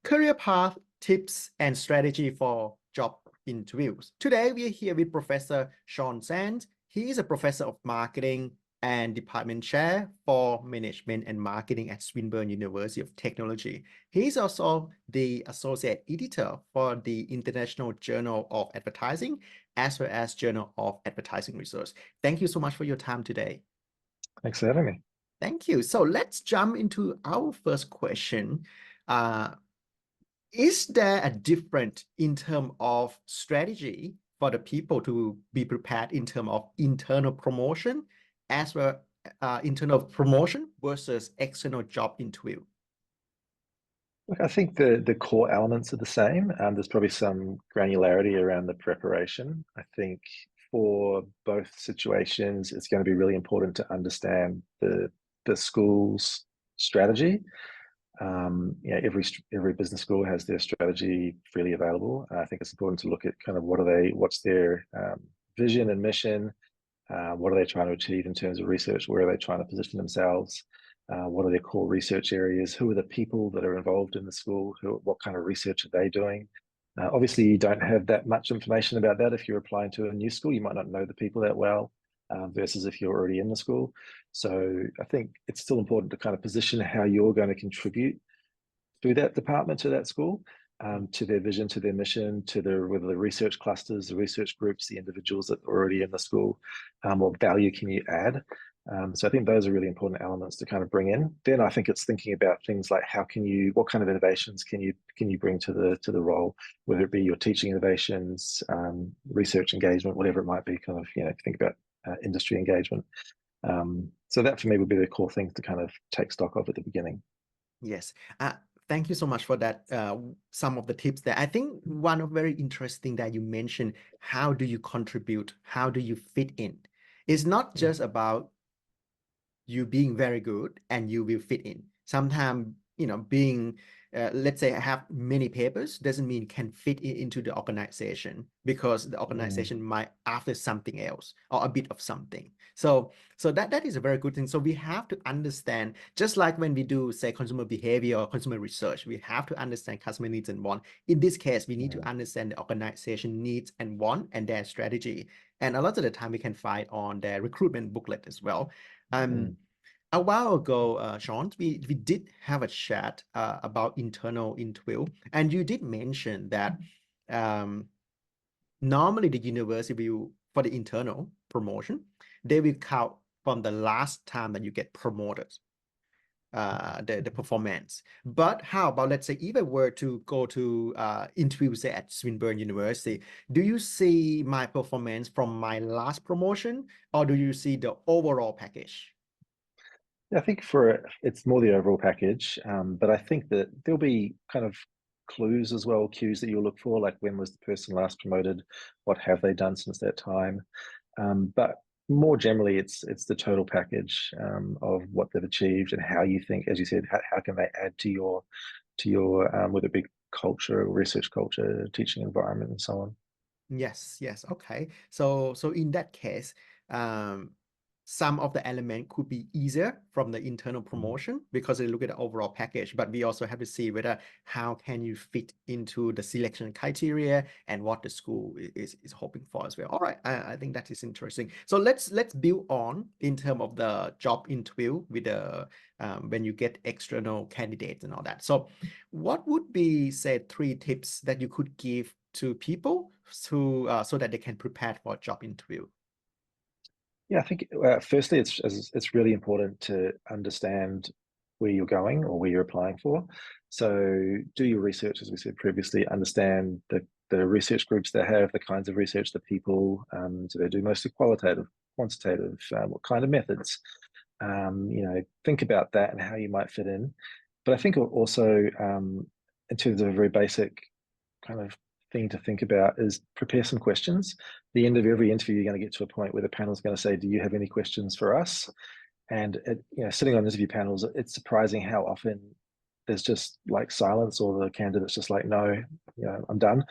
career path, tips, and strategy for job interviews. Today, we are here with Professor Sean Sands. He is a professor of marketing and department chair for management and marketing at Swinburne University of Technology. He is also the associate editor for the International Journal of Advertising, as well as Journal of Advertising Research. Thank you so much for your time today. Thanks for having me. Thank you. So let's jump into our first question. Is there a difference in terms of strategy for the people to be prepared in terms of internal promotion as well internal promotion versus external job interview? Look, I think the core elements are the same. There's probably some granularity around the preparation. I think for both situations, it's going to be really important to understand the school's strategy. Every business school has their strategy freely available. I think it's important to look at kind of what's their vision and mission. What are they trying to achieve in terms of research? Where are they trying to position themselves? What are their core research areas? Who are the people that are involved in the school? What kind of research are they doing? Obviously, you don't have that much information about that if you're applying to a new school. You might not know the people that well versus if you're already in the school. So I think it's still important to kind of position how you're going to contribute through that department to that school, to their vision, to their mission, to whether the research clusters, the research groups, the individuals that are already in the school, what value can you add? So I think those are really important elements to kind of bring in. Then I think it's thinking about things like what kind of innovations can you bring to the role, whether it be your teaching innovations, research engagement, whatever it might be. Kind of think about industry engagement. So that for me would be the core things to kind of take stock of at the beginning. Yes. Thank you so much for that. Some of the tips there. I think one of very interesting that you mentioned, how do you contribute? How do you fit in? It's not just about you being very good and you will fit in. Sometimes, being, let's say, have many papers doesn't mean can fit into the organization, because the organization might after something else or a bit of something. So that is a very good thing. So we have to understand, just like when we do, say, consumer behavior or consumer research, we have to understand customer needs and want. In this case, we need to understand the organization needs and want and their strategy. And a lot of the time we can find on their recruitment booklet as well. A while ago, Sean, we did have a chat about internal interview, and you did mention that normally the university will, for the internal promotion, they will count from the last time that you get promoted, the performance. But how about, let's say, if I were to go to interview, say, at Swinburne University, do you see my performance from my last promotion, or do you see the overall package? I think it's more the overall package, but I think that there'll be kind of clues as well, cues that you'll look for, like when was the person last promoted, what have they done since that time. But more generally, it's the total package of what they've achieved and how you think, as you said, how can they add to your whether it be culture, research culture, teaching environment, and so on. Yes. Okay. So in that case, some of the element could be easier from the internal promotion because they look at the overall package, but we also have to see whether how can you fit into the selection criteria and what the school is hoping for as well. All right, I think that is interesting. So let's build on in terms of the job interview with the when you get external candidates and all that. So what would be, say, 3 tips that you could give to people so that they can prepare for a job interview? Yeah, I think firstly, it's really important to understand where you're going or where you're applying for. So do your research, as we said previously, understand the research groups they have, the kinds of research, the people. Do they do mostly qualitative, quantitative, what kind of methods? Think about that and how you might fit in. But I think also in terms of a very basic kind of thing to think about is prepare some questions. At the end of every interview, you're going to get to a point where the panel is going to say, do you have any questions for us? And sitting on interview panels, it's surprising how often there's just like silence, or the candidate's just like, no, I'm done.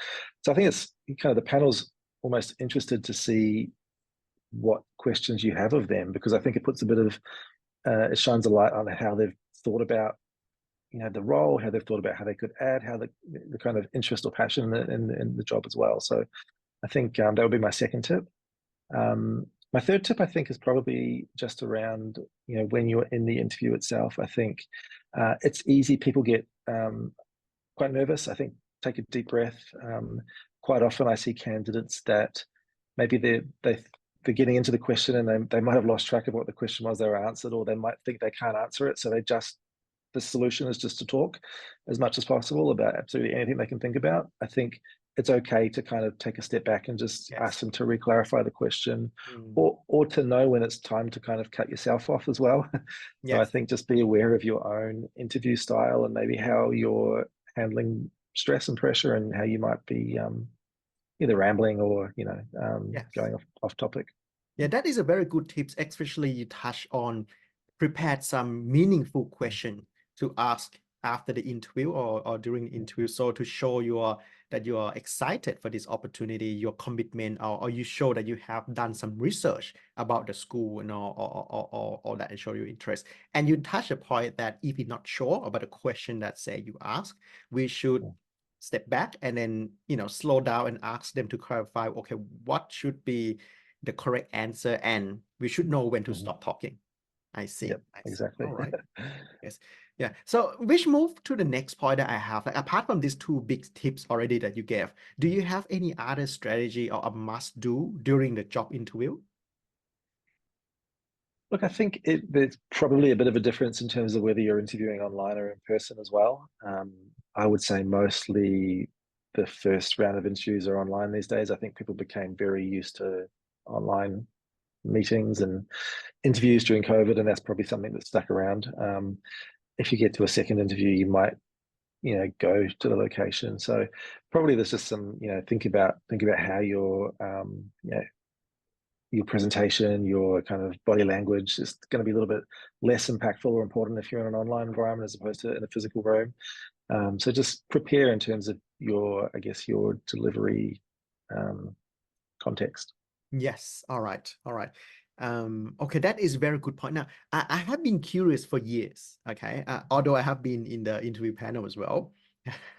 So I think it's kind of the panel's almost interested to see what questions you have of them, because I think it puts a bit of, it shines a light on how they've thought about the role, how they've thought about how they could add, how the kind of interest or passion in the job as well. So I think that would be my second tip. My third tip, I think, is probably just around, when you're in the interview itself. I think it's easy. People get quite nervous. I think take a deep breath. Quite often I see candidates that maybe they're getting into the question and they might have lost track of what the question was they were answered, or they might think they can't answer it. So the solution is just to talk as much as possible about absolutely anything they can think about. I think it's okay to kind of take a step back and just ask them to re-clarify the question, or to know when it's time to kind of cut yourself off as well. So I think just be aware of your own interview style and maybe how you're handling stress and pressure, and how you might be either rambling or going off topic. Yeah, that is a very good tips, especially you touch on prepared some meaningful question to ask after the interview or during the interview. So to show that you are excited for this opportunity, your commitment, or you show that you have done some research about the school and or that show your interest. And you touch a point that if you're not sure about the question that say you ask, we should step back and then slow down and ask them to clarify, okay, what should be the correct answer, and we should know when to stop talking. I see. Yep, exactly. All right. Yes. Yeah. So which move to the next point that I have, like apart from these two big tips already that you gave, do you have any other strategy or a must do during the job interview? Look, I think there's probably a bit of a difference in terms of whether you're interviewing online or in person as well. I would say mostly the first round of interviews are online these days. I think people became very used to online meetings and interviews during COVID, and that's probably something that stuck around. If you get to a second interview, you might, go to the location. So probably there's just some, think about how your presentation, your kind of body language is going to be a little bit less impactful or important if you're in an online environment as opposed to in a physical room. So just prepare in terms of your delivery context. Yes. All right. All right. Okay, that is a very good point. Now, I have been curious for years, okay, although I have been in the interview panel as well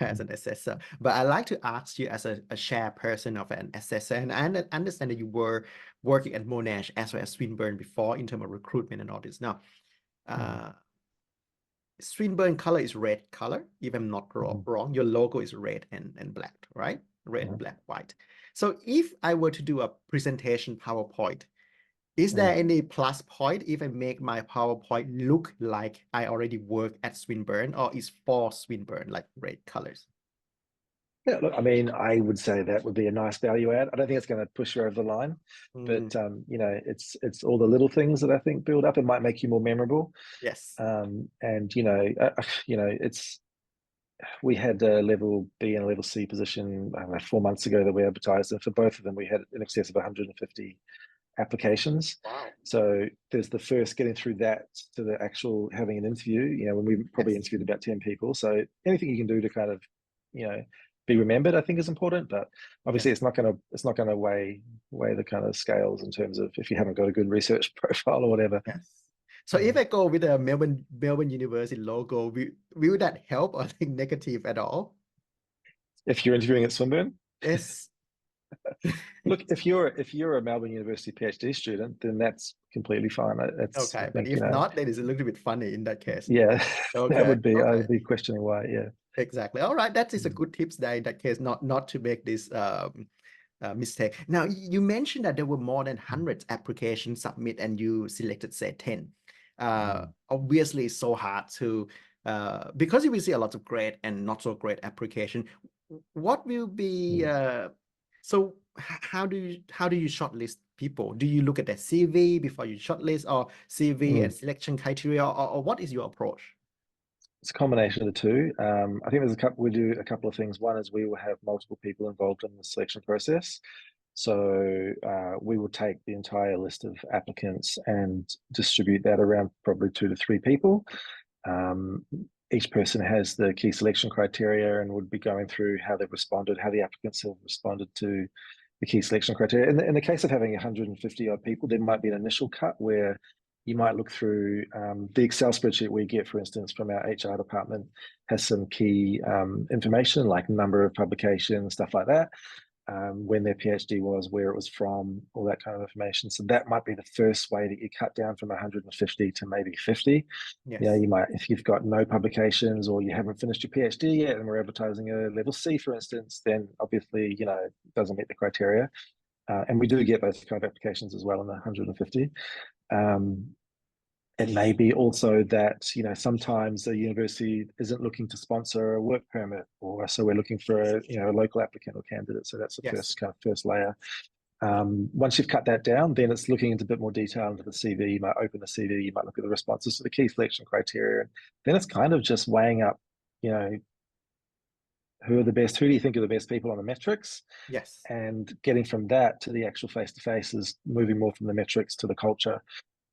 as an assessor, but I like to ask you as a share person of an assessor, and I understand that you were working at Monash as well as Swinburne before in terms of recruitment and all this. Now, Swinburne color is red color, if I'm not wrong. Your logo is red and black, right? Red, black, white. So if I were to do a presentation PowerPoint, is there any plus point if I make my PowerPoint look like I already work at Swinburne, or is for Swinburne like red colors? Yeah, look, I mean, I would say that would be a nice value add. I don't think it's going to push you over the line, but it's all the little things that I think build up and might make you more memorable. Yes. We had a level B and a level C position 4 months ago that we advertised, and for both of them we had in excess of 150 applications. Wow. So there's the first getting through that to the actual having an interview, when we probably interviewed about 10 people. So anything you can do to kind of, be remembered, I think is important, but obviously it's not going to weigh the kind of scales in terms of if you haven't got a good research profile or whatever. Yes. So if I go with a Melbourne University logo, will that help or think negative at all? If you're interviewing at Swinburne? Yes. Look, if you're a Melbourne University PhD student, then that's completely fine. Okay, but if not, then it's a little bit funny in that case. Yeah, okay. That would be. Okay. I would be questioning why. Yeah. Exactly. All right, that is a good tips there in that case, not to make this mistake. Now, you mentioned that there were more than 100 applications submit and you selected, say, 10. Obviously, it's so hard to, because you will see a lot of great and not so great application. What will be, so how do you shortlist people? Do you look at their CV before you shortlist, or CV and selection criteria, or what is your approach? It's a combination of the two. I think we do a couple of things. One is we will have multiple people involved in the selection process. So we will take the entire list of applicants and distribute that around probably 2 to 3 people. Each person has the key selection criteria and would be going through how they've responded, how the applicants have responded to the key selection criteria. In the case of having 150 odd people, there might be an initial cut where You might look through the Excel spreadsheet we get, for instance, from our HR department has some key information like number of publications, stuff like that, when their PhD was, where it was from, all that kind of information. So that might be the first way that you cut down from 150 to maybe 50. Yes. You might, if you've got no publications or you haven't finished your PhD yet and we're advertising a level C, for instance, then obviously, it doesn't meet the criteria. And we do get those kind of applications as well in the 150. It may be also that, sometimes the university isn't looking to sponsor a work permit, or so we're looking for a local applicant or candidate. So that's the Yes. first layer. Once you've cut that down, then it's looking into a bit more detail into the CV. You might open the CV, you might look at the responses to the key selection criteria. Then it's kind of just weighing up, who do you think are the best people on the metrics? Yes. And getting from that to the actual face-to-face is moving more from the metrics to the culture.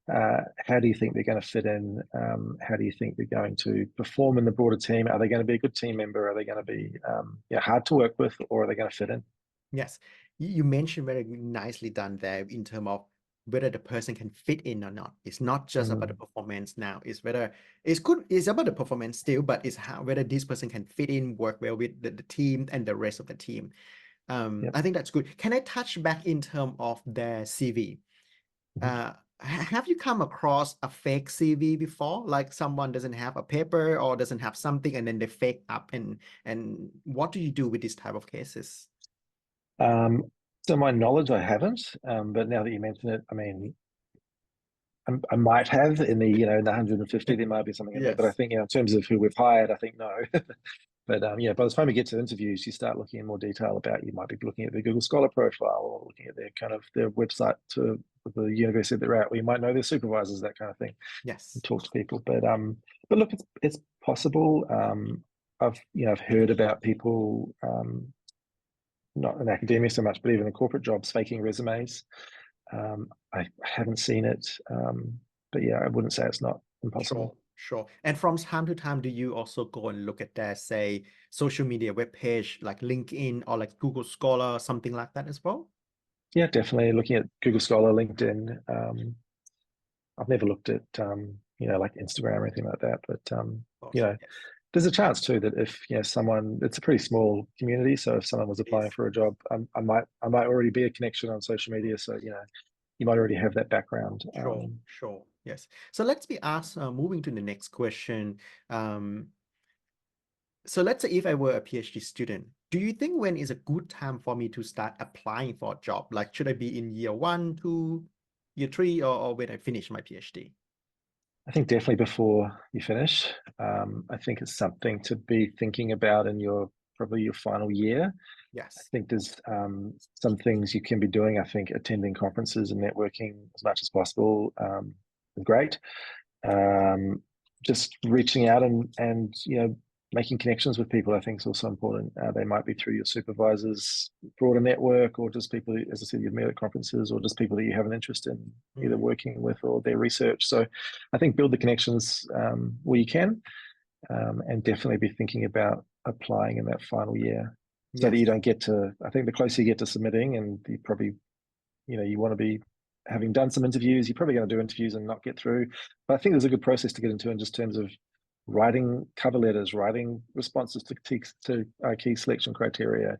How do you think they're going to fit in? How do you think they're going to perform in the broader team? Are they going to be a good team member? Are they going to be hard to work with, or are they going to fit in? Yes. You mentioned very nicely done there in terms of whether the person can fit in or not. It's not just about the performance now. It's whether it's good, it's about the performance still, but it's how whether this person can fit in, work well with the team and the rest of the team. Yep. I think that's good. Can I touch back in terms of their CV? Have you come across a fake CV before? Like someone doesn't have a paper or doesn't have something and then they fake up, and what do you do with this type of cases? To my knowledge, I haven't. But now that you mention it, I mean, I might have in the in the 150. There might be something in there, but I Yes. think in terms of who we've hired, I think no. But by the time we get to interviews, you start looking in more detail about. You might be looking at their Google Scholar profile or looking at their their website to the university that they're at, or you might know their supervisors, that kind of thing, and Yes. talk to people. But look, it's possible. I've heard about people, not in academia so much, but even in corporate jobs, faking resumes. I haven't seen it, but yeah, I wouldn't say it's not Sure, impossible. sure. And from time to time, do you also go and look at their, say, social media web page like LinkedIn or like Google Scholar, something like that as well? Yeah, definitely looking at Google Scholar, LinkedIn. I've never looked at like Instagram or anything like that, but Of course, yes, there's a chance too that if someone, it's a pretty small community, so if someone was it is. applying for a job, I might already be a connection on social media, so you might already have that background. Sure, sure. Yes. So let's be asked, moving to the next question. So let's say if I were a PhD student, do you think when is a good time for me to start applying for a job? Like, should I be in year 1, 2, year 3, or when I finish my PhD? I think definitely before you finish. I think it's something to be thinking about in probably your final year. I Yes. think there's some things you can be doing. I think attending conferences and networking as much as possible is great. Just reaching out and making connections with people, I think, is also important. They might be through your supervisor's broader network, or just people, as I said, you've met at conferences, or just people that you have an interest in either working with or their research. So I think build the connections where you can, and definitely be thinking about applying in that final year, so that Yes. you don't get to, I think the closer you get to submitting, and you probably, you want to be having done some interviews, you're probably going to do interviews and not get through. But I think there's a good process to get into in just terms of writing cover letters, writing responses to key selection criteria,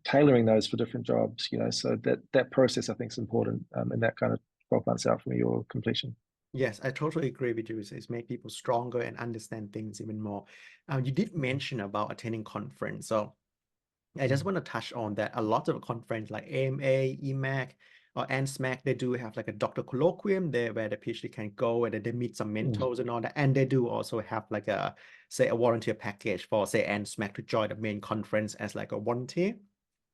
tailoring those for different jobs, so that process I think is important, and that kind of 12 months out from your completion. Yes, I totally agree with you. It's make people stronger and understand things even more. You did mention about attending conference, so I just want to touch on that. A lot of conference like AMA, EMAC, or NSMAC, they do have like a doctor colloquium there where the PhD can go and then they meet some mentors and all that. And they do also have like a, say, a volunteer package for, say, NSMAC to join the main conference as like a volunteer.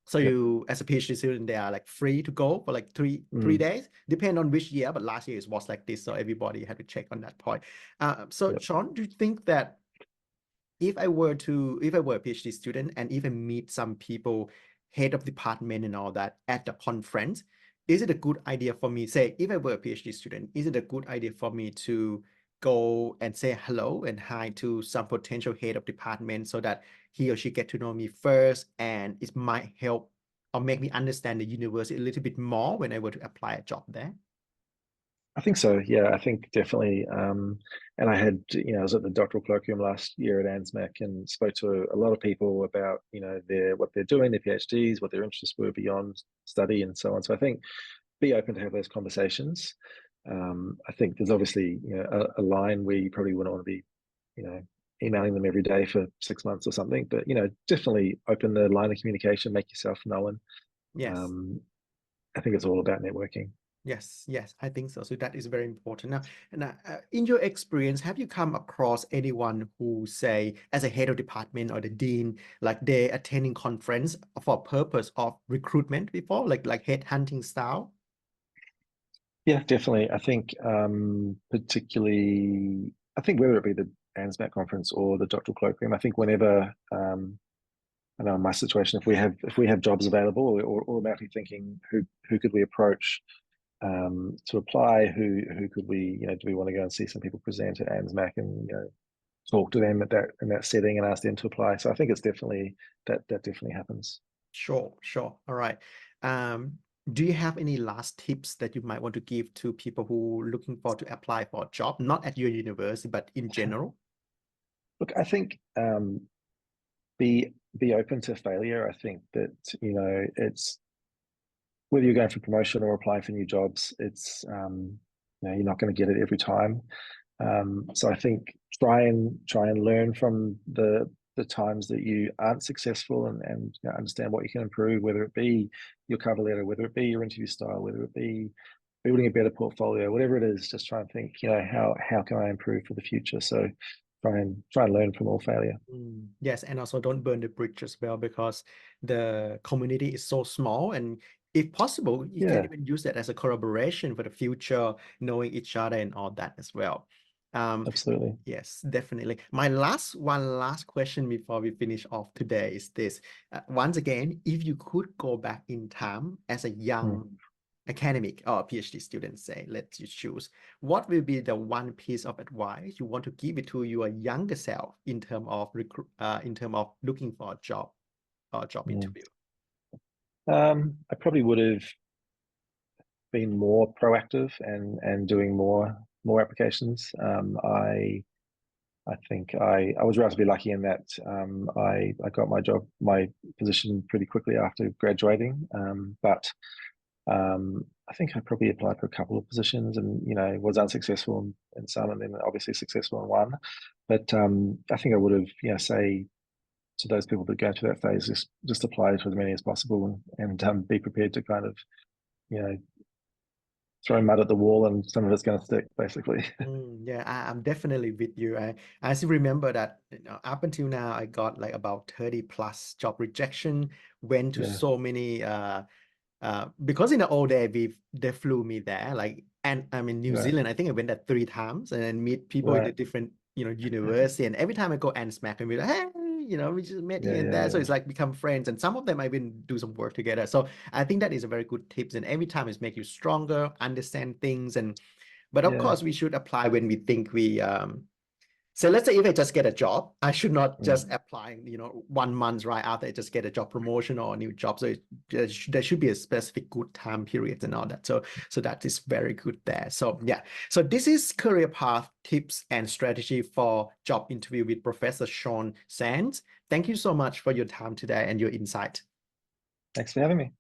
So Yep. you, as a PhD student, they are like free to go for like three Mm. days, depend on which year. But last year it was like this, so everybody had to check on that point. So Yep. Sean, do you think that if I were a PhD student and even meet some people, head of department and all that at the conference, is it a good idea for me, say, if I were a PhD student, is it a good idea for me to go and say hello and hi to some potential head of department so that he or she get to know me first, and it might help or make me understand the university a little bit more when I were to apply a job there? I think so. Yeah, I think definitely. And I had, I was at the doctoral colloquium last year at ANZMAC and spoke to a lot of people about, what they're doing, their PhDs, what their interests were beyond study and so on. So I think be open to have those conversations. I think there's obviously, a line where you probably wouldn't want to be, emailing them every day for 6 months or something, but, definitely open the line of communication, make yourself known. Yes. Um, I think it's all about networking. Yes, yes, I think so. So that is very important. Now, and in your experience, have you come across anyone who say, as a head of department or the dean, like they attending conference for purpose of recruitment before, like headhunting style? Yeah, definitely. I think particularly, I think whether it be the ANZMAC conference or the doctoral colloquium, I think whenever I know in my situation, if we have jobs available, or automatically thinking who could we approach to apply, who could we, do we want to go and see some people present at ANZMAC and talk to them at that in that setting and ask them to apply. So I think it's definitely that definitely happens. Sure, sure. All right. Do you have any last tips that you might want to give to people who are looking for to apply for a job, not at your university, but in general? Look, I think be open to failure. I think that it's whether you're going for promotion or applying for new jobs, it's you're not going to get it every time. So I think try and learn from the times that you aren't successful, and understand what you can improve, whether it be your cover letter, whether it be your interview style, whether it be building a better portfolio, whatever it is. Just try and think, how can I improve for the future? So try and learn from all failure. Yes, and also don't burn the bridge as well, because the community is so small, and if possible, you can Yeah, even use that as a collaboration for the future, knowing each other and all that as well. Um, absolutely. yes, definitely. My last question before we finish off today is this. Once again, if you could go back in time as a Mm. young academic or PhD student, say, let you choose, what will be the one piece of advice you want to give it to your younger self in terms of looking for a job or job Mm. interview? I probably would have been more proactive and doing more applications. I think I was relatively lucky in that I got my position pretty quickly after graduating. But I think I probably applied for a couple of positions and was unsuccessful in some, and then obviously successful in one. But I think I would have, say to those people that go through that phase, just apply to as many as possible, and be prepared to kind of you know throw mud at the wall, and some of it's going to stick, basically. Yeah, I'm definitely with you. I still remember that, up until now, I got like about 30 plus job rejection, went to Yeah, so many because in the old day they flew me there, like, and I'm in New right, Zealand. I think I went there 3 times and then meet people in the right. different university, and every time I go and smack and be like, hey, we just met Yeah, here and yeah, there, so yeah, it's like become friends, and some of them I even do some work together. So I think that is a very good tips, and every time it's make you stronger, understand things, and but of yeah. course we should apply when we think we so let's say if I just get a job, I should not Mm. just apply, 1 month right after I just get a job promotion or a new job. So there should be a specific good time period and all that. So that is very good there. So yeah. So this is career path tips and strategy for job interview with Professor Sean Sands. Thank you so much for your time today and your insight. Thanks for having me.